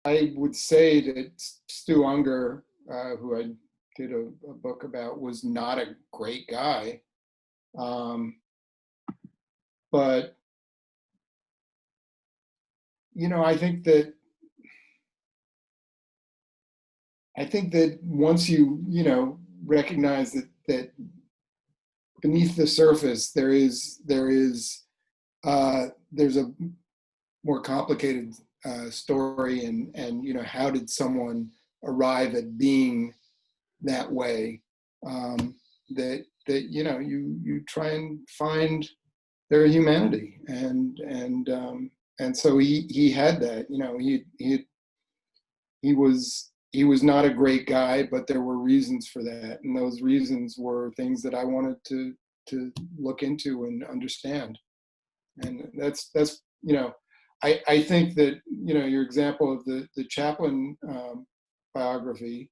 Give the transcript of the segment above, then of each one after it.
I would say that Stu Unger, who I did a book about, was not a great guy. But, I think that once you recognize that beneath the surface there's a more complicated story, and how did someone arrive at being that way, you try and find their humanity, and so he had that. He was not a great guy, but there were reasons for that, and those reasons were things that I wanted to look into and understand. And that's I think that your example of the Chaplin biography,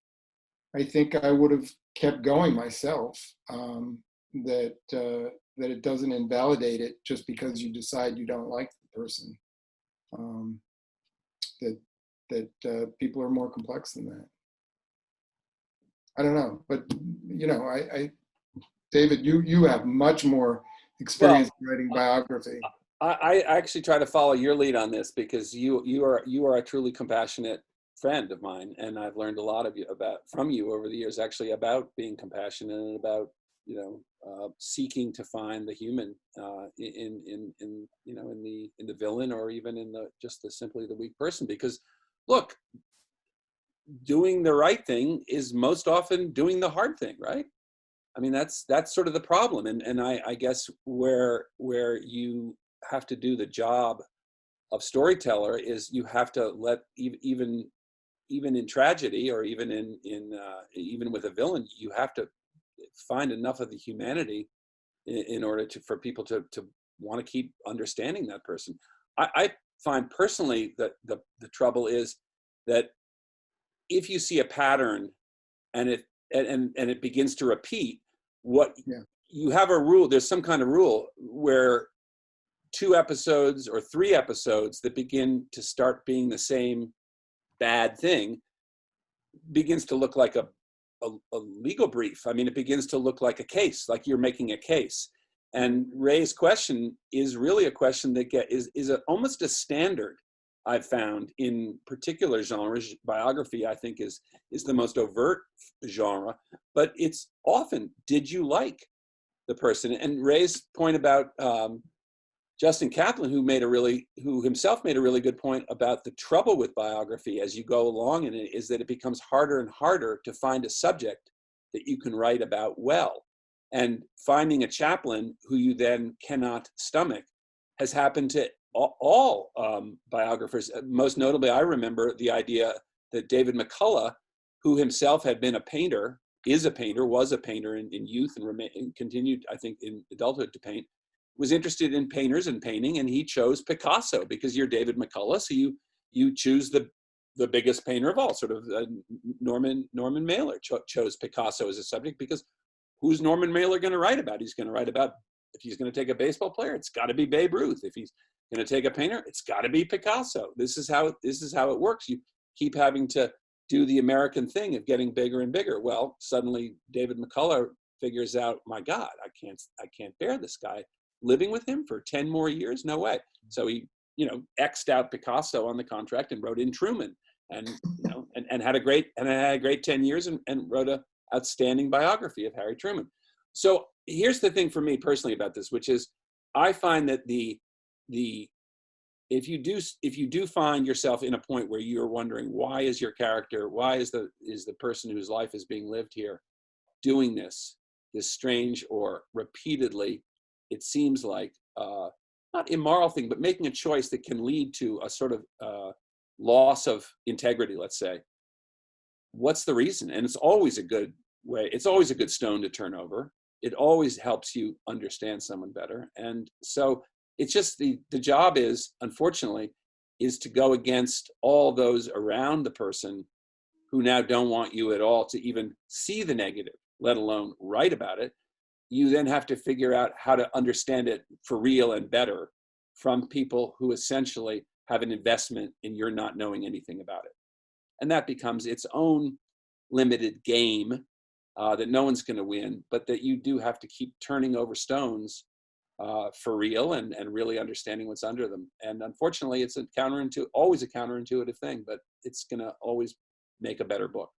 I think I would have kept going myself. That it doesn't invalidate it just because you decide you don't like the person. That people are more complex than that. I don't know, but I David, you have much more experience writing biography. I actually try to follow your lead on this, because you are a truly compassionate friend of mine, and I've learned a lot from you over the years, actually, about being compassionate and about seeking to find the human in the villain, or even in simply the weak person. Because look, doing the right thing is most often doing the hard thing, right? I mean, that's sort of the problem, and I guess where you have to do the job of storyteller is you have to let even in tragedy, or even even with a villain, you have to find enough of the humanity in order for people to want to keep understanding that person. I find personally that the trouble is that if you see a pattern and it begins to repeat, you have a rule. There's some kind of rule where 2 episodes or 3 episodes that begin to start being the same bad thing begins to look like a legal brief. I mean, it begins to look like a case, like you're making a case. And Ray's question is really a question that is almost a standard, I've found, in particular genres. Biography, I think, is the most overt genre, but it's often, did you like the person? And Ray's point about Justin Kaplan, who himself made a really good point about the trouble with biography as you go along in it, is that it becomes harder and harder to find a subject that you can write about well. And finding a Chaplin who you then cannot stomach has happened to all biographers. Most notably, I remember the idea that David McCullough, who himself had been a painter, was a painter in youth, and continued, I think, in adulthood to paint, was interested in painters and painting, and he chose Picasso, because you're David McCullough, so you choose the biggest painter of all, sort of Norman Mailer chose Picasso as a subject, because who's Norman Mailer going to write about? He's going to write about, if he's going to take a baseball player, it's got to be Babe Ruth. If he's going to take a painter, it's got to be Picasso. This is how it works. You keep having to do the American thing of getting bigger and bigger. Well, suddenly David McCullough figures out, my God, I can't bear this guy. Living with him for 10 more years? No way. So he, X'd out Picasso on the contract and wrote in Truman, and had a great 10 years and wrote a outstanding biography of Harry Truman. So here's the thing for me personally about this, which is I find that if you do find yourself in a point where you're wondering, why is your character, why is the person whose life is being lived here doing this strange or repeatedly, it seems like, not immoral thing, but making a choice that can lead to a sort of loss of integrity, let's say. What's the reason? And it's always a good stone to turn over. It always helps you understand someone better. And so it's just the job is, unfortunately, is to go against all those around the person who now don't want you at all to even see the negative, let alone write about it. You then have to figure out how to understand it for real and better from people who essentially have an investment in your not knowing anything about it. and that becomes its own limited game that no one's going to win, but that you do have to keep turning over stones for real and really understanding what's under them. And unfortunately, it's always a counterintuitive thing, but it's going to always make a better book.